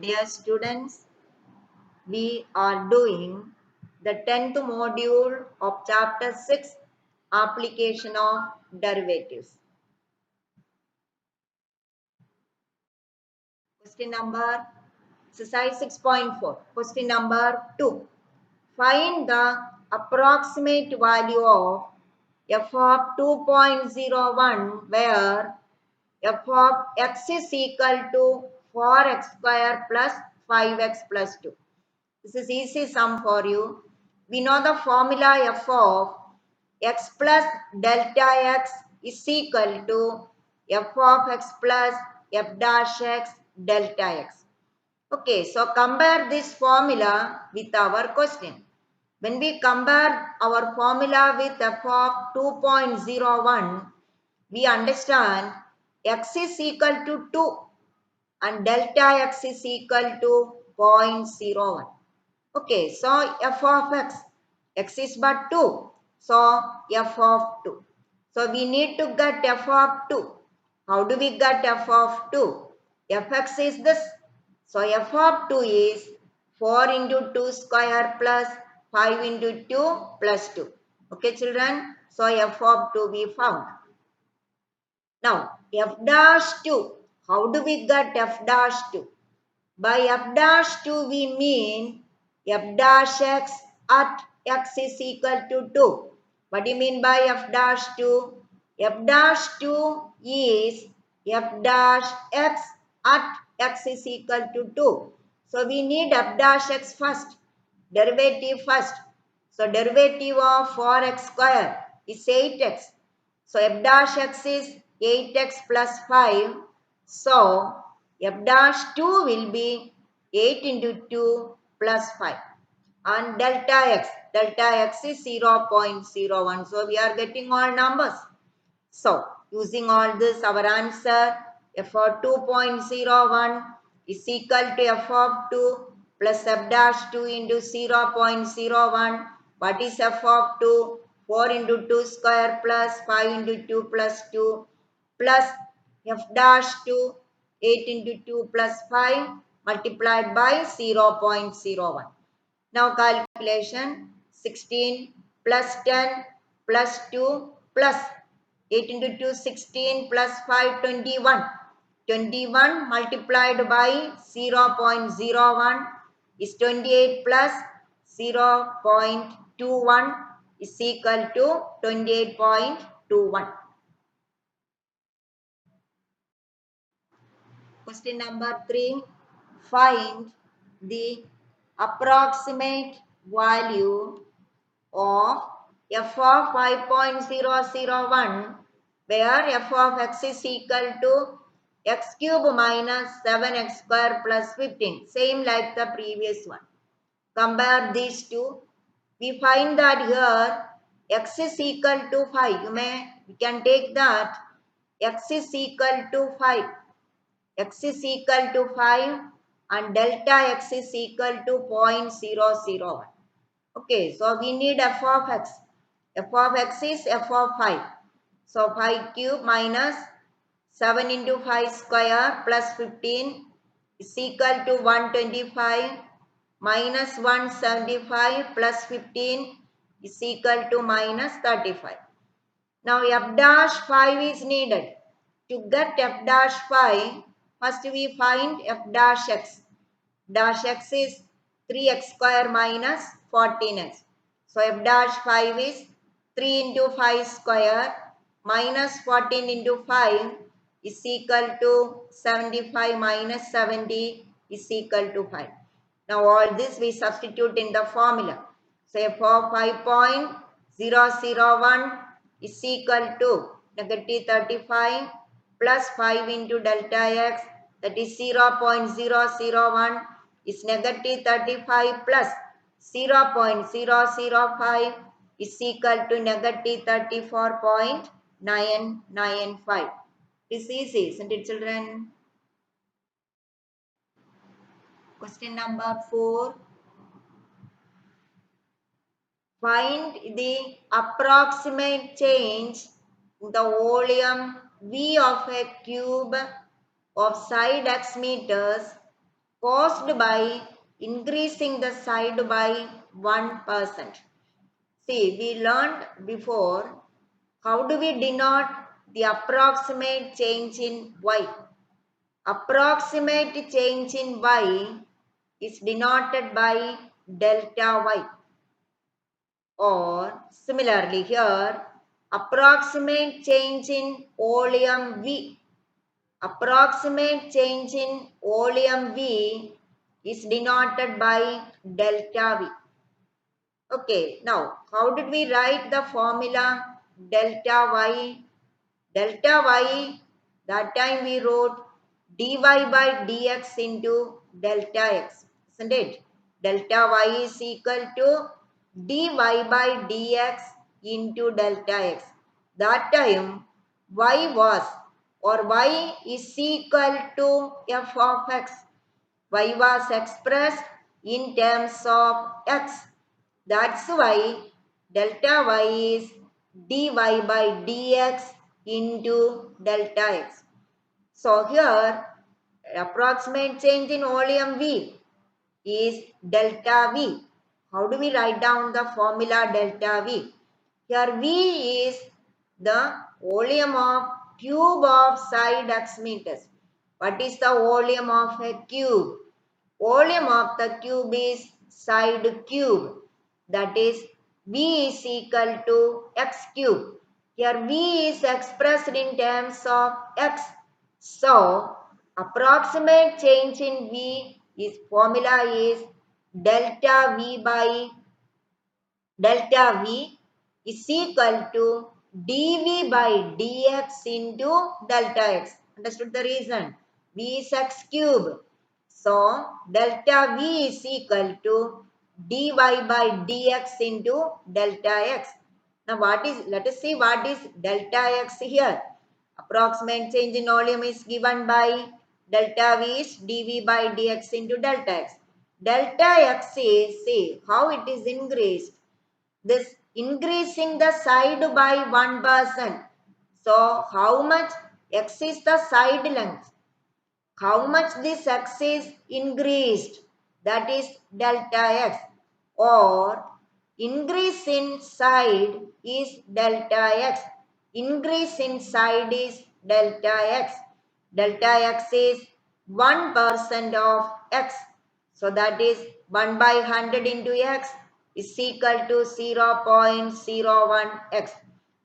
Dear students, we are doing the 10th module of chapter 6, application of derivatives. Question number exercise 6.4. Question number 2. Find the approximate value of f of 2.01 where f of x is equal to 4x square plus 5x plus 2. This is easy sum for you. We know the formula f of x plus delta x is equal to f of x plus f dash x delta x. Okay, so compare this formula with our question. When we compare our formula with f of 2.01, we understand x is equal to 2 and delta x is equal to 0.01. Okay, so f of x is but 2. So f of 2. So we need to get f of 2. How do we get f of 2? Fx is this. So f of 2 is 4 into 2 square plus 5 into 2 plus 2. Okay children, so f of 2 we found. Now f dash 2. How do we get f dash 2? By f dash 2 we mean f dash x at x is equal to 2. What do you mean by f dash 2? F dash 2 is f dash x at x is equal to 2. So we need f dash x first, derivative first. So derivative of 4x square is 8x. So f dash x is 8x plus 5. So f dash 2 will be 8 into 2 plus 5. And delta x is 0.01. So we are getting all numbers. So using all this, our answer f of 2.01 is equal to f of 2 plus f dash 2 into 0.01. What is f of 2? 4 into 2 square plus 5 into 2 plus 2 plus f dash 2 8 into 2 plus 5 multiplied by 0.01. Now calculation 16 plus 10 plus 2 plus 8 into 2 16 plus 5 21. 21 multiplied by 0.01 is 28 plus 0.21 is equal to 28.21. Question number 3. Find the approximate value of f of 5.001 where f of x is equal to x cube minus 7x square plus 15. Same like the previous one. Compare these two. We find that here x is equal to 5. We can take that x is equal to 5. X is equal to 5 and delta x is equal to 0.001. Okay, so we need f of x. F of x is f of 5. So 5 cube minus 7 into 5 square plus 15 is equal to 125 minus 175 plus 15 is equal to minus 35. Now f dash 5 is needed. To get f dash 5, first we find f dash x. Dash x is 3x square minus 14x. So f dash 5 is 3 into 5 square minus 14 into 5 is equal to 75 minus 70 is equal to 5. Now all this we substitute in the formula. So f of 5.001 is equal to negative 35 plus 5 into delta x, that is 0.001 is negative 35 plus 0.005 is equal to negative 34.995. It's easy, isn't it children? Question number 4. Find the approximate change in the volume V of a cube of side x meters caused by increasing the side by 1%. See, we learned before how do we denote the approximate change in y. Approximate change in y is denoted by delta y. Or similarly here, approximate change in volume V. Approximate change in volume V is denoted by delta V. Okay, now how did we write the formula delta Y? Delta Y, that time we wrote dy by dx into delta x, isn't it? Delta Y is equal to dy by dx into delta x. That time y was or y is equal to f of x. Y was expressed in terms of x. That's why delta y is dy by dx into delta x. So here approximate change in volume V is delta V. How do we write down the formula delta V? Here V is the volume of cube of side x meters. What is the volume of a cube? Volume of the cube is side cube. That is V is equal to x cube. Here V is expressed in terms of x. So approximate change in V is formula is delta V by delta V is equal to dV by dx into delta x. Understood the reason? V is x cube. So delta V is equal to dy by dx into delta x. Now let us see what is delta x here. Approximate change in volume is given by delta V is dV by dx into delta x. Delta x is, see how it is increased. This increasing the side by 1%. So how much x is the side length? How much this x is increased? That is delta x. Or increase in side is delta x. Increase in side is delta x. Delta x is 1% of x. So that is 1 by 100 into x is equal to 0.01 x.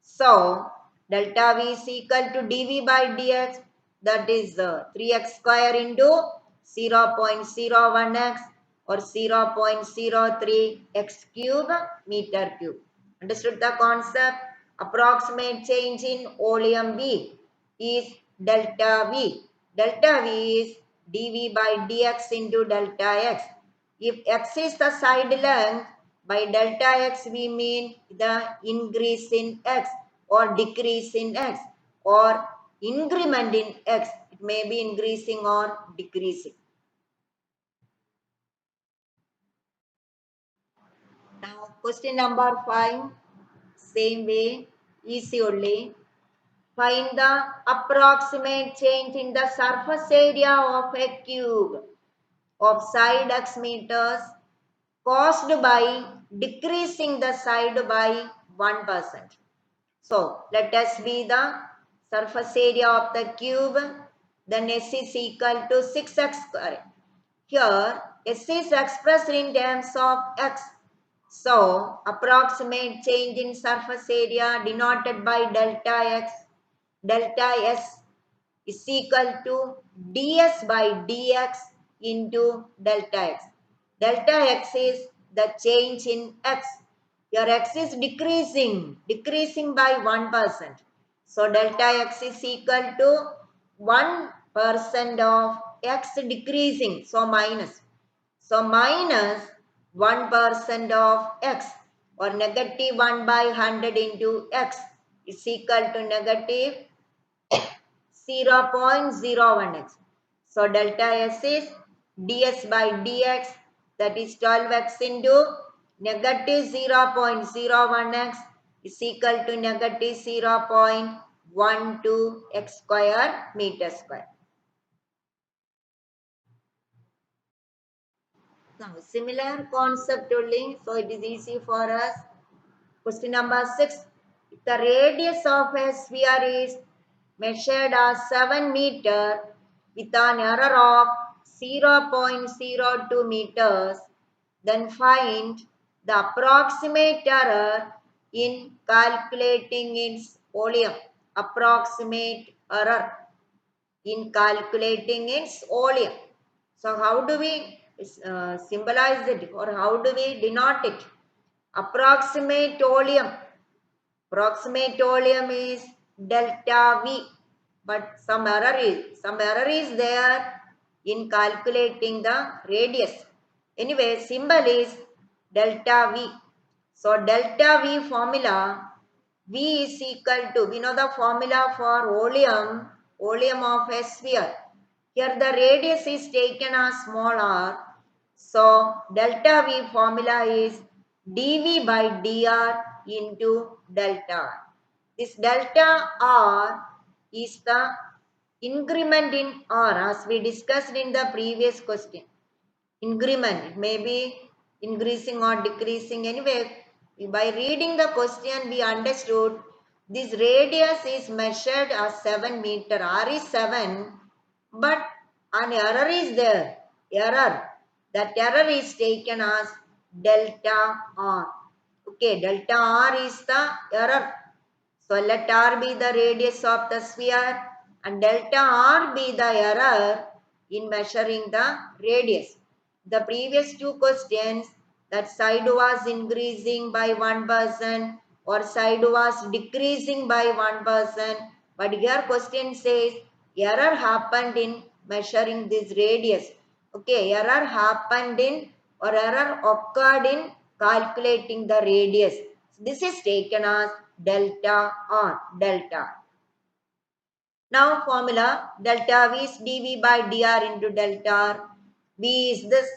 So delta V is equal to dV by dx, that is 3x square into 0.01 x or 0.03 x cube meter cube. Understood the concept? Approximate change in volume V is delta V. Delta V is dV by dx into delta x. If x is the side length, by delta x we mean the increase in x or decrease in x or increment in x. It may be increasing or decreasing. Now question number 5, same way, easy only. Find the approximate change in the surface area of a cube of side x meters caused by decreasing the side by 1%. So let us be the surface area of the cube. Then S is equal to 6x square. Here S is expressed in terms of x. So approximate change in surface area denoted by delta x, delta S is equal to ds by dx into delta x. Delta x is the change in x. Your x is decreasing by 1%. So delta x is equal to 1% of x decreasing. So minus. So minus 1% of x or negative 1 by 100 into x is equal to negative 0.01x. So delta S is ds by dx, that is 12x into negative 0.01x is equal to negative 0.12 x square meter square. Now, similar concept only, so it is easy for us. Question number 6. If the radius of a sphere is measured as 7 meter with an error of 0.02 meters, then find the approximate error in calculating its volume. Approximate error in calculating its volume. So how do we symbolize it, or how do we denote it? Approximate volume. Approximate volume is delta V, but some error is there in calculating the radius. Anyway, symbol is delta V. So delta V formula, V is equal to, we know the formula for volume of a sphere. Here the radius is taken as small r. So delta V formula is dV by dr into delta r. This delta r is the increment in r as we discussed in the previous question. Increment, it may be increasing or decreasing. Anyway, by reading the question we understood this radius is measured as 7 meter. R is 7, but an error is there. Error. That error is taken as delta R. Okay, delta R is the error. So let R be the radius of the sphere and delta R be the error in measuring the radius. The previous two questions, that side was increasing by 1% or side was decreasing by 1%. But here question says error happened in measuring this radius. Okay, error happened in, or error occurred in calculating the radius. This is taken as delta R, delta. Now formula delta V is dV by dr into delta R. V is this,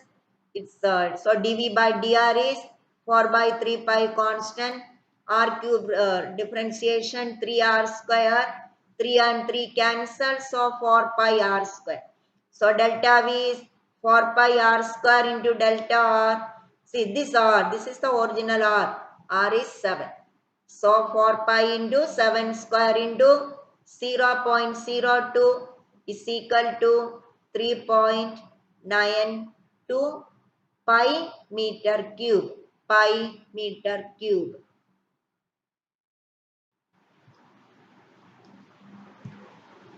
it's so dV by dr is 4 by 3 pi constant, r cube differentiation 3r square, 3 and 3 cancel, so 4 pi r square. So delta V is 4 pi r square into delta R. See this R, this is the original R is 7. So 4 pi into 7 square into 0.02 is equal to 3.92 pi meter cube. Pi meter cube.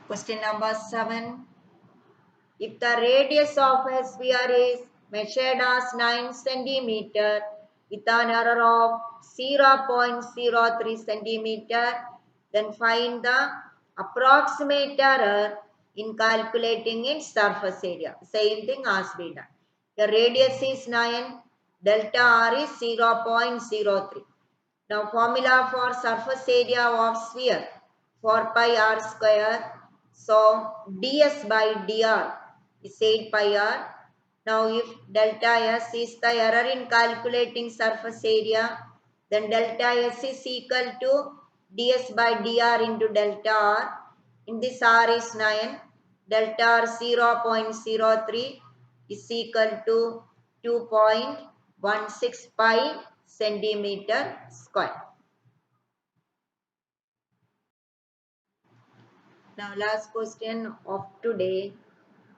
Question number 7. If the radius of a sphere is measured as 9 centimeter with an error of 0.03 centimeter, then find the approximate error in calculating its surface area. Same thing as we done. The radius is 9, delta r is 0.03. Now formula for surface area of sphere, 4 pi r square. So ds by dr is 8 pi r. Now if delta s is the error in calculating surface area, then delta s is equal to ds by dr into delta r. In this r is 9. Delta r 0.03 is equal to 2.16 pi centimeter square. Now last question of today,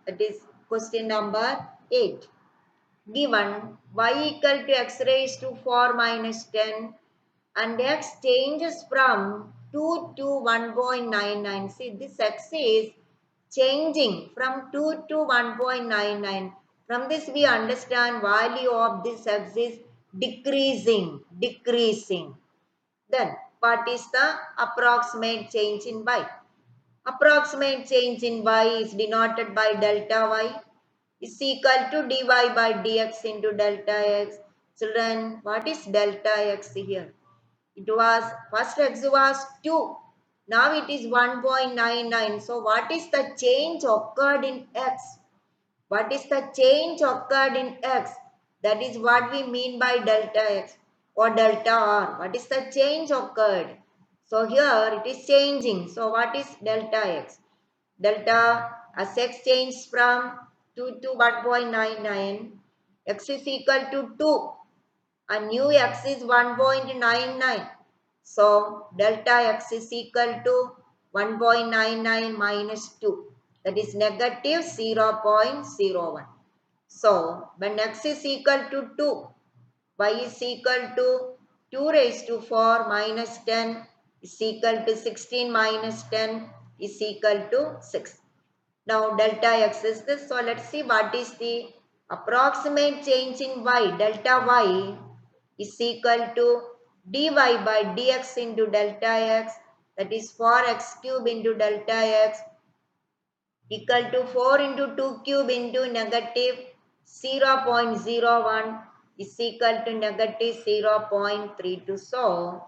that is question number 8. Given y equal to x raised to 4 minus 10 and x changes from 2 to 1.99. See, this x is changing from 2 to 1.99. From this we understand value of this x is decreasing. Then what is the approximate change in y? Approximate change in y is denoted by delta y is equal to dy by dx into delta x. Children, what is delta x here? It was, first x was 2. Now it is 1.99. So what is the change occurred in x? What is the change occurred in x? That is what we mean by delta x or delta r. What is the change occurred? So here it is changing. So what is delta x? Delta as x changes from 2 to 1.99. x is equal to 2 and new x is 1.99. So delta x is equal to 1.99 minus 2. That is negative 0.01. So when x is equal to 2, y is equal to 2 raised to 4 minus 10 is equal to 16 minus 10 is equal to 6. Now delta x is this. So let's see what is the approximate change in y. Delta y is equal to dy by dx into delta x, that is 4x cube into delta x equal to 4 into 2 cube into negative 0.01 is equal to negative 0.32. So,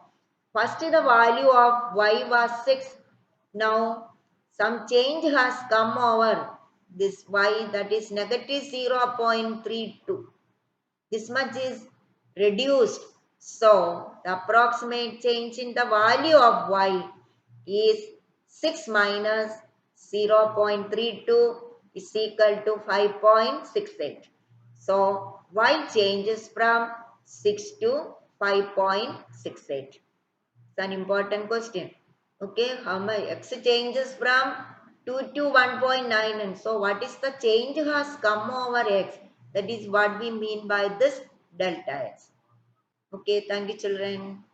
first the value of y was 6. Now, some change has come over this y, that is negative 0.32. This much is reduced. So, the approximate change in the value of y is 6 minus 0.32 is equal to 5.68. So, y changes from 6 to 5.68. It's an important question. Okay, how much x changes from 2 to 1.9, and so what is the change has come over x? That is what we mean by this delta x. Okay, thank you children.